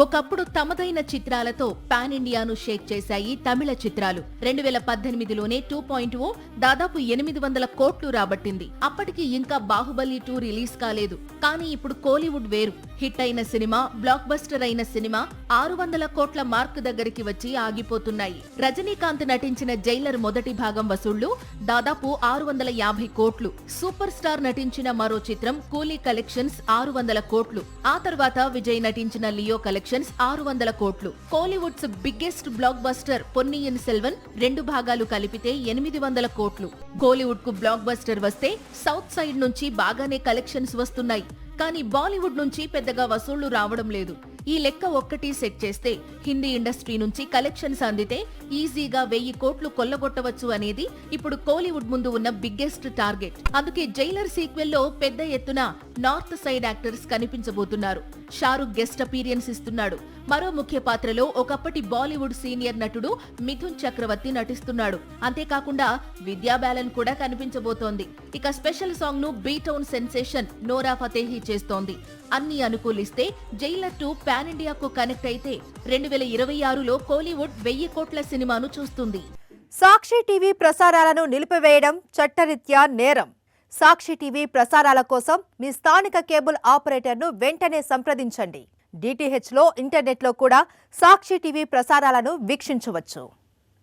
ఒకప్పుడు తమదైన చిత్రాలతో పాన్ ఇండియాను షేక్ చేశాయి తమిళ చిత్రాలు. 2018లోనే 2.0 దాదాపు 800 కోట్లు రాబట్టింది. అప్పటికి ఇంకా బాహుబలి 2 రిలీజ్ కాలేదు. కానీ ఇప్పుడు కోలీవుడ్ వేరు. హిట్ అయిన సినిమా, బ్లాక్ బస్టర్ అయిన సినిమా 600 కోట్ల మార్క్ దగ్గరికి వచ్చి ఆగిపోతున్నాయి. రజనీకాంత్ నటించిన జైలర్ మొదటి భాగం వసూళ్లు దాదాపు 650 కోట్లు. సూపర్ స్టార్ నటించిన మరో చిత్రం కూలీ కలెక్షన్స్ 600 కోట్లు. ఆ తర్వాత విజయ్ నటించిన లియో కలెక్షన్స్ 600 కోట్లు. Kollywood's biggest blockbuster Ponniyin Selvan 2 భాగాలు కలిపితే 800 కోట్లు. కోలీవుడ్ కు బ్లాక్ బస్టర్ వస్తే సౌత్ సైడ్ నుంచి బాగానే కలెక్షన్స్ వస్తున్నాయి. కానీ బాలీవుడ్ నుంచి పెద్దగా వసూళ్లు రావడం లేదు. ఈ లెక్క ఒక్కటి సెట్ చేస్తే హిందీ ఇండస్ట్రీ నుంచి కలెక్షన్స్ అందితే ఈజీగా 1000 కోట్లు కొల్లగొట్టవచ్చు అనేది ఇప్పుడు కోలీవుడ్ ముందు ఉన్న బిగ్గెస్ట్ టార్గెట్. అందుకే జైలర్ సీక్వెల్ లో పెద్ద ఎత్తున నార్త్ సైడ్ యాక్టర్స్ కనిపించబోతున్నారు. షారుఖ్ గెస్ట్ అపీరియన్స్ ఇస్తున్నాడు. మరో ముఖ్య పాత్రలో ఒకప్పటి బాలీవుడ్ సీనియర్ నటుడు మిథున్ చక్రవర్తి నటిస్తున్నాడు. అంతేకాకుండా విద్యా బాలన్ కూడా కనిపించబోతోంది. ఇక స్పెషల్ సాంగ్ ను బీటౌన్ సెన్సేషన్ నోరా ఫతేహి చేస్తోంది. అన్ని అనుకూలిస్తే జైలర్ 2 పాన్ ఇండియాకు కనెక్ట్ అయితే 2026లో కోలీవుడ్ 1000 కోట్ల సినిమాను చూస్తుంది. సాక్షి టీవీ ప్రసారాలను నిలిపివేయడం చట్టరీత్యా నేరం. సాక్షి టీవీ ప్రసారాల కోసం మీ స్థానిక కేబుల్ ఆపరేటర్ను వెంటనే సంప్రదించండి. DTHలో, ఇంటర్నెట్లో కూడా సాక్షి టీవీ ప్రసారాలను వీక్షించవచ్చు.